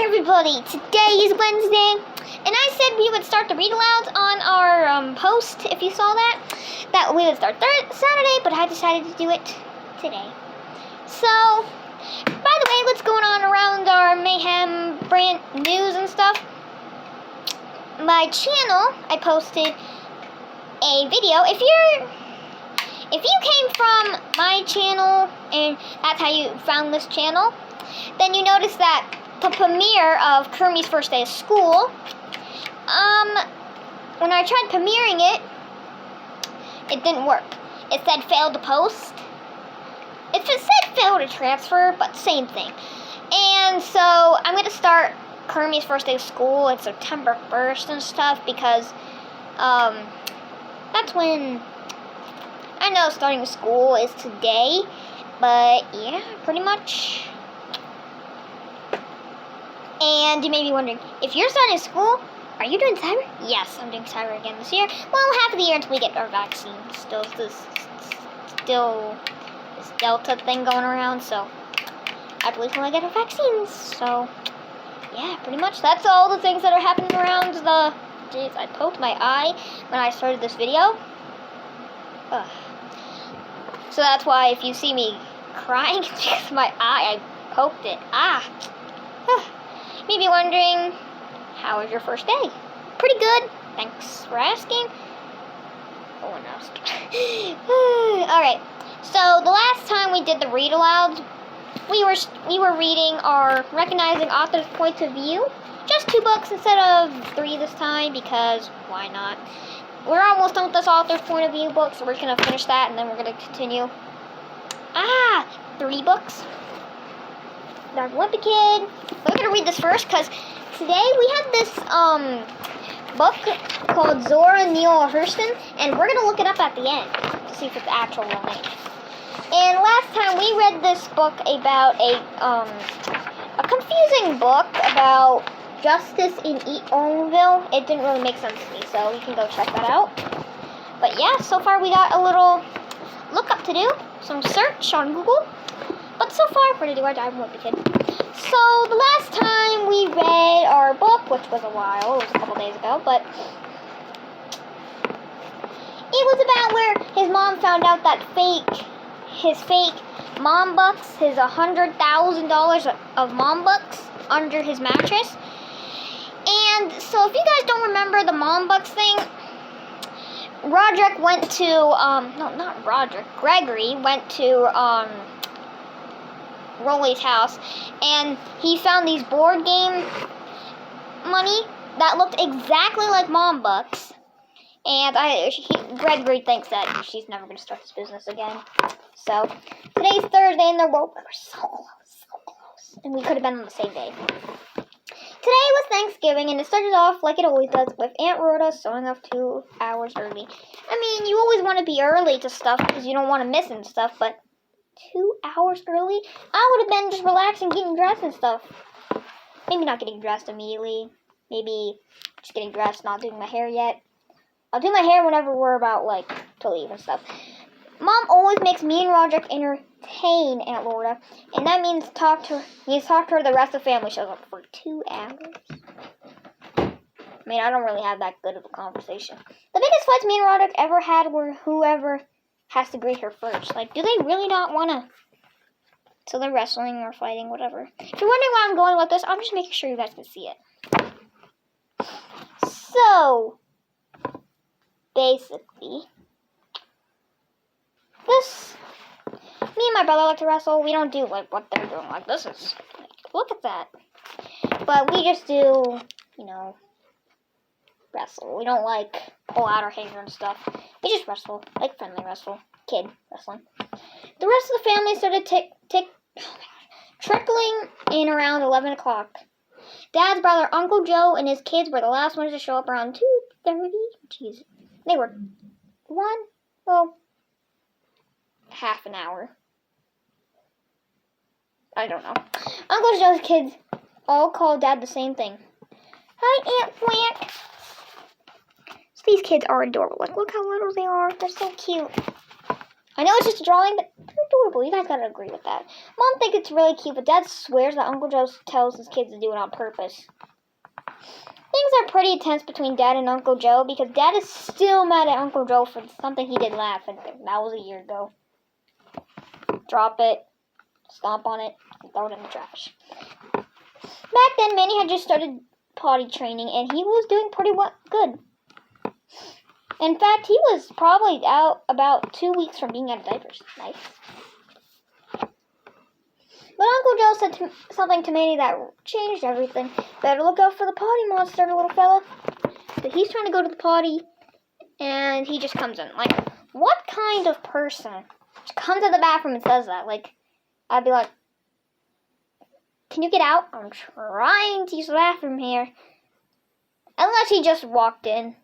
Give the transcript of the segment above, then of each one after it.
everybody, today is Wednesday, and I said we would start the read-alouds on our post, if you saw that we would start Saturday, but I decided to do it today. So, by the way, what's going on around our Mayhem brand news and stuff? My channel, I posted a video. If you came from my channel and that's how you found this channel, then you notice that the premiere of Kermie's first day of school, when I tried premiering it, it didn't work. It said failed to post. It said failed to transfer, but same thing. And so I'm going to start Kermie's first day of school on September 1st and stuff because that's when I know starting school is today, but yeah, pretty much. And you may be wondering, if you're starting school, are you doing cyber? Yes, I'm doing cyber again this year. Well, half of the year until we get our vaccine. Still this Delta thing going around, so I believe when I get our vaccines. So yeah, pretty much that's all the things that are happening around the. Jeez, I poked my eye when I started this video. Ugh. So that's why if you see me crying, it's because of my eye. I poked it. You may be wondering, how was your first day? Pretty good. Thanks for asking. No one asked. Alright, so the last time we did the read-alouds, we were reading our Recognizing Authors' Points of View. Just 2 books instead of 3 this time, because why not? We're almost done with this author's point of view book, so we're going to finish that, and then we're going to continue. 3 books. Dark Olympic Kid. We're going to read this first, because today we had this book called Zora Neale Hurston, and we're going to look it up at the end to see if it's the actual real name. And last time we read this book about a confusing book about justice in Ownville. It didn't really make sense to me, so you can go check that out. But yeah, so far we got a little lookup to do, some search on Google. But so far, we're going to do our Dark Olympic Kid. So the last time we read our book, which was a while, it was a couple days ago, but it was about where his mom found out that his fake mom bucks, his $100,000 of mom bucks under his mattress. And so if you guys don't remember the mom bucks thing, Roderick went to, Gregory went to, Rolly's house, and he found these board game money that looked exactly like mom bucks, and Gregory thinks that she's never going to start this business again. So today's Thursday, and we were so close, and we could have been on the same day. Today was Thanksgiving, and it started off like it always does with Aunt Rhoda showing up 2 hours early. I mean, you always want to be early to stuff because you don't want to miss and stuff, but 2 hours early? I would have been just relaxing, getting dressed and stuff. Maybe not getting dressed immediately. Maybe just getting dressed, not doing my hair yet. I'll do my hair whenever we're about, to leave and stuff. Mom always makes me and Roderick entertain Aunt Laura, and that means talk to her the rest of the family shows up for 2 hours. I mean, I don't really have that good of a conversation. The biggest fights me and Roderick ever had were whoever has to greet her first. Do they really not want to? So they're wrestling or fighting, whatever. If you're wondering why I'm going with this, I'm just making sure you guys can see it. So, basically, me and my brother like to wrestle. We don't do, what they're doing. This is, look at that. But we just do, wrestle. We don't, pull out our hair and stuff. We just wrestle, friendly wrestle. Kid wrestling. The rest of the family started trickling in around 11 o'clock. Dad's brother, Uncle Joe, and his kids were the last ones to show up around 2:30. Jeez. They were half an hour. I don't know. Uncle Joe's kids all called Dad the same thing. Hi, Aunt Flank. So these kids are adorable. Look how little they are. They're so cute. I know it's just a drawing, but adorable. You guys gotta agree with that. Mom thinks it's really cute, but Dad swears that Uncle Joe tells his kids to do it on purpose. Things are pretty tense between Dad and Uncle Joe because Dad is still mad at Uncle Joe for something he did last. That was a year ago. Drop it, stomp on it, and throw it in the trash. Back then, Manny had just started potty training, and he was doing pretty good. In fact, he was probably out about 2 weeks from being out of diapers. Nice. But Uncle Joe said something to Manny that changed everything. Better look out for the potty monster, little fella. So he's trying to go to the potty, and he just comes in. Like, what kind of person comes to the bathroom and says that? Like, I'd be like, can you get out? I'm trying to use the bathroom here. Unless he just walked in.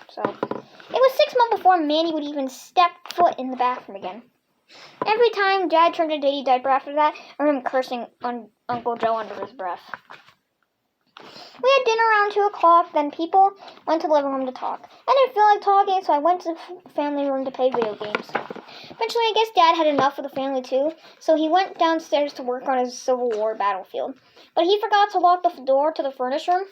So, it was 6 months before Manny would even step foot in the bathroom again. Every time Dad turned a dirty diaper after that, I heard him cursing on Uncle Joe under his breath. We had dinner around 2 o'clock, then people went to the living room to talk. I didn't feel like talking, so I went to the family room to play video games. Eventually, I guess Dad had enough of the family too, so he went downstairs to work on his Civil War battlefield. But he forgot to lock the door to the furnace room,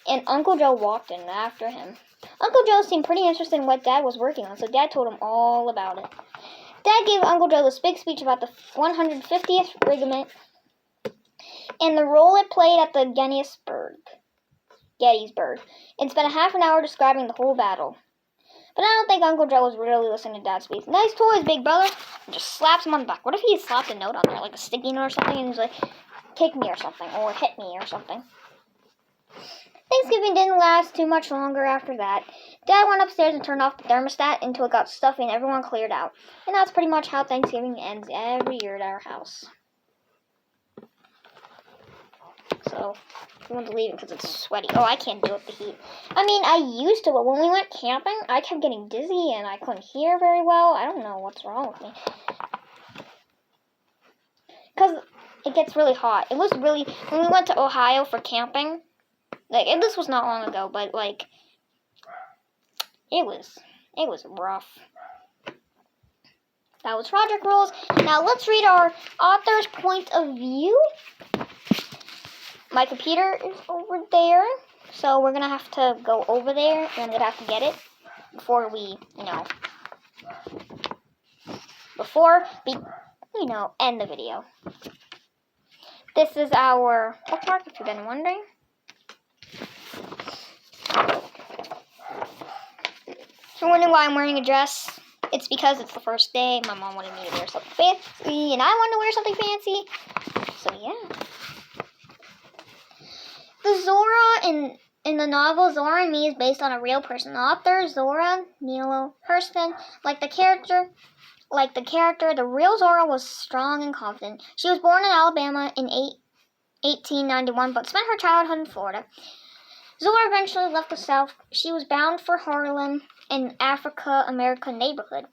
and Uncle Joe walked in after him. Uncle Joe seemed pretty interested in what Dad was working on, so Dad told him all about it. Dad gave Uncle Joe this big speech about the 150th Regiment and the role it played at the Gettysburg, and spent a half an hour describing the whole battle. But I don't think Uncle Joe was really listening to Dad's speech. Nice toys, big brother. And just slaps him on the back. What if he slapped a note on there, like a sticky note or something, and he's like, kick me or something, or hit me or something. Thanksgiving didn't last too much longer after that. Dad went upstairs and turned off the thermostat until it got stuffy and everyone cleared out. And that's pretty much how Thanksgiving ends every year at our house. So, everyone's leaving because it's sweaty. Oh, I can't deal with the heat. I mean, I used to, but when we went camping, I kept getting dizzy and I couldn't hear very well. I don't know what's wrong with me. Because it gets really hot. It was really, when we went to Ohio for camping, like, and this was not long ago, but, like, it was rough. That was Project Rules. Now, let's read our author's point of view. My computer is over there, so we're going to have to go over there, and I'm going to have to get it before we, end the video. This is our bookmark, if you've been wondering. If you're wondering why I'm wearing a dress, it's because it's the first day. My mom wanted me to wear something fancy, and I wanted to wear something fancy. So, yeah. The Zora in the novel Zora and Me is based on a real person. The author, Zora Neale Hurston, like the character, the real Zora was strong and confident. She was born in Alabama in 1891, but spent her childhood in Florida. Zora eventually left the South. She was bound for Harlem, an African-American neighborhood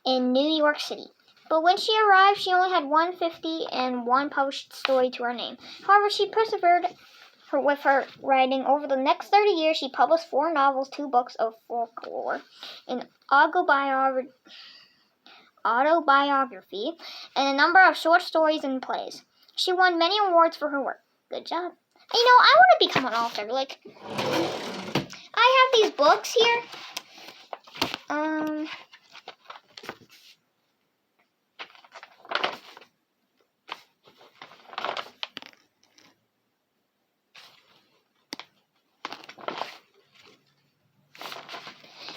in New York City. But when she arrived, she only had 150 and one published story to her name. However, she persevered with her writing. Over the next 30 years, she published 4 novels, 2 books of folklore, an autobiography, and a number of short stories and plays. She won many awards for her work. Good job. I want to become an author. Like, I have these books here.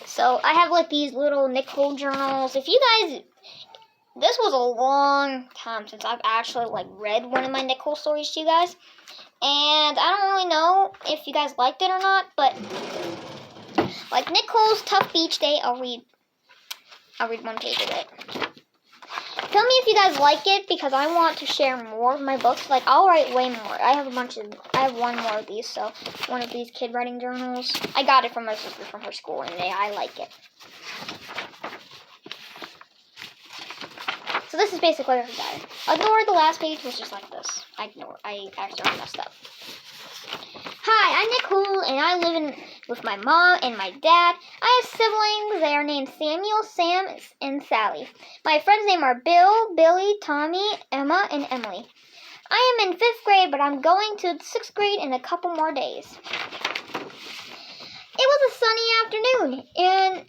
So, I have, like, these little Nicole journals. If you guys, this was a long time since I've actually, like, read one of my Nicole stories to you guys. And I don't really know if you guys liked it or not, but, like, Nicole's Tough Beach Day, I'll read 1 page of it. Tell me if you guys like it, because I want to share more of my books. Like, I'll write way more. I have one more of these, so one of these kid writing journals. I got it from my sister from her school, and I like it. So this is basically her diary. Ignore the last page was just like this. I accidentally messed up. Hi, I'm Nicole, and I live with my mom and my dad. I have siblings. They are named Samuel, Sam, and Sally. My friends' names are Bill, Billy, Tommy, Emma, and Emily. I am in 5th grade, but I'm going to 6th grade in a couple more days. It was a sunny afternoon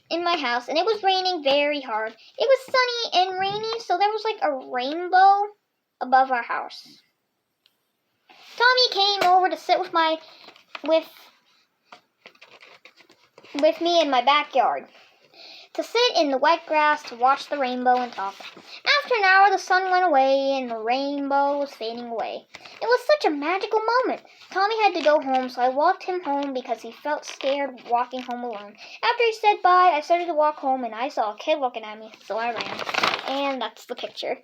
in my house, and it was raining very hard. It was sunny and rainy, so there was like a rainbow above our house. Tommy came over to sit with me in my backyard, to sit in the wet grass to watch the rainbow and talk. After an hour, the sun went away and the rainbow was fading away. It was such a magical moment. Tommy had to go home, so I walked him home because he felt scared walking home alone. After he said bye, I started to walk home and I saw a kid looking at me, so I ran. And that's the picture.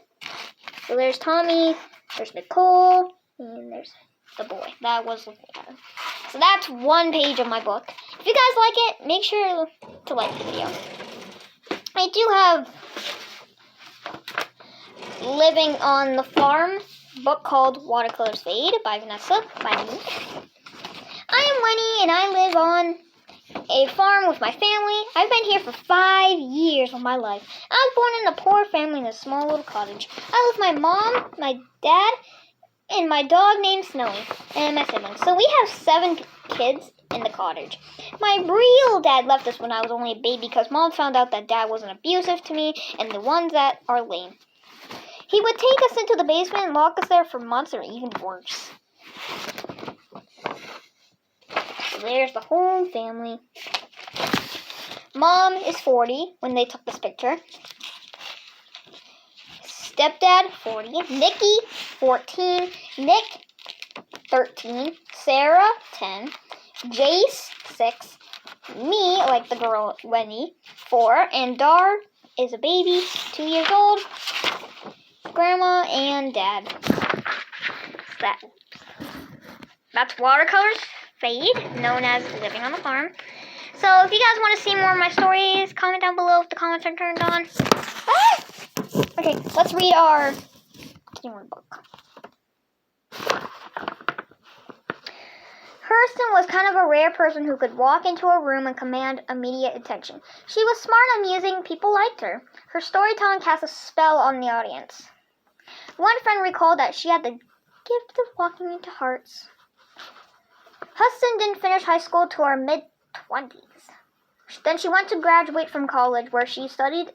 So there's Tommy, there's Nicole, and there's the boy. That was looking at him. So that's one page of my book. If you guys like it, make sure to like the video. I do have Living on the Farm, book called Watercolors Fade by Vanessa, by me. I am Winnie and I live on a farm with my family. I've been here for 5 years of my life. I was born in a poor family in a small little cottage. I live with my mom, my dad, and my dog named Snowy, and my siblings. So we have 7 kids in the cottage. My real dad left us when I was only a baby because Mom found out that Dad wasn't abusive to me and the ones that are lame. He would take us into the basement and lock us there for months or even worse. So there's the whole family. Mom is 40 when they took this picture. Stepdad, 40. Nikki, 14. Nick, 13. Sarah, 10. Jace, 6. Me, like the girl, Wendy, 4. And Dar is a baby, 2 years old. Grandma and Dad. That's Watercolors Fade, known as Living on the Farm. So if you guys want to see more of my stories, comment down below if the comments are turned on. Ah! Okay, let's read our book. Hurston was kind of a rare person who could walk into a room and command immediate attention. She was smart and amusing. People liked her. Her storytelling cast a spell on the audience. One friend recalled that she had the gift of walking into hearts. Hurston didn't finish high school till her mid-20s. Then she went to graduate from college, where she studied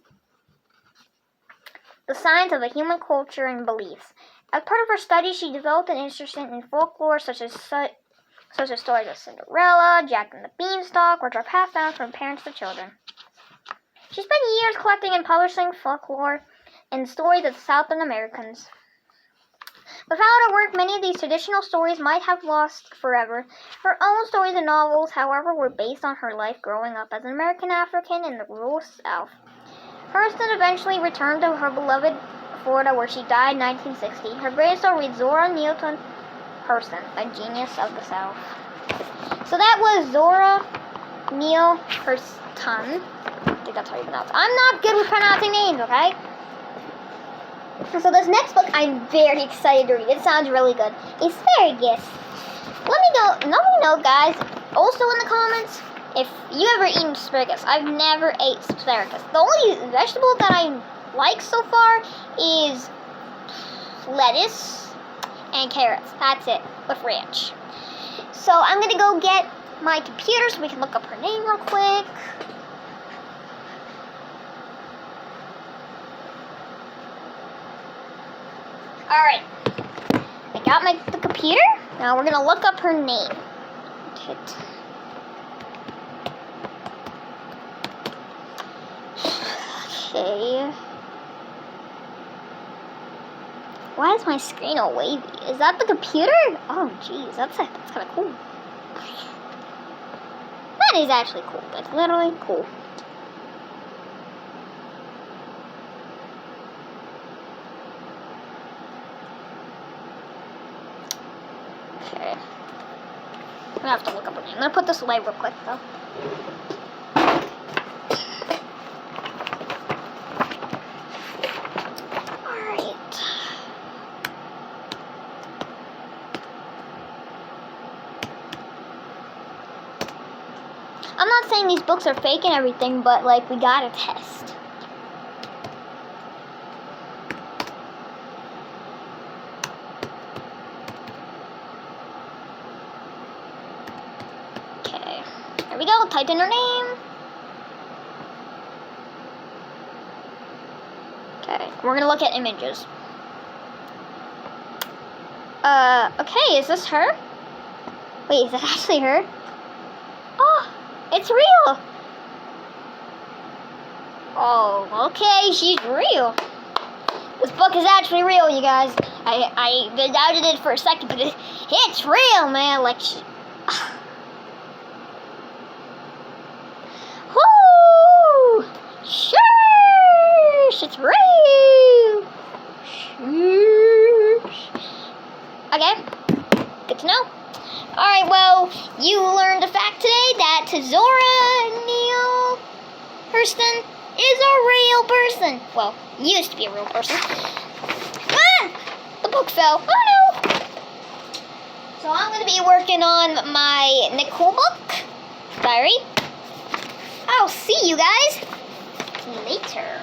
the science of the human culture and beliefs. As part of her studies, she developed an interest in folklore, such as stories of Cinderella, Jack and the Beanstalk, which are passed down from parents to children. She spent years collecting and publishing folklore and stories of Southern Americans. Without her work, many of these traditional stories might have lost forever. Her own stories and novels, however, were based on her life growing up as an American African in the rural South. Hurston eventually returned to her beloved Florida, where she died in 1960. Her gravestone reads Zora Neale Hurston, a genius of the South. So that was Zora Neale Hurston. I think that's how you pronounce it. I'm not good with pronouncing names, okay? So this next book I'm very excited to read. It sounds really good. Asparagus. Let me know, guys. Also in the comments, if you ever eaten asparagus. I've never ate asparagus. The only vegetable that I like so far is lettuce and carrots. That's it, with ranch. So I'm gonna go get my computer so we can look up her name real quick. Alright, I got the computer. Now we're gonna look up her name. Okay. Why is my screen all wavy? Is that the computer? Oh, jeez, that's kind of cool. That is actually cool. That's literally cool. Okay. I'm gonna have to look up her name. I'm gonna put this away real quick, though. I'm not saying these books are fake and everything, but like we gotta test. Okay, there we go. Type in her name. Okay, we're gonna look at images. Okay, is this her? Wait, is that actually her? Oh, it's real! Oh, okay, she's real. This book is actually real, you guys. I doubted it for a second, but it's real, man. Like, woo! Shush! It's real! Shush. Okay, good to know. Alright, well, you learned a fact today that Zora Neale Hurston is a real person. Well, used to be a real person. Ah! The book fell. Oh no! So I'm going to be working on my Nicole book diary. I'll see you guys later.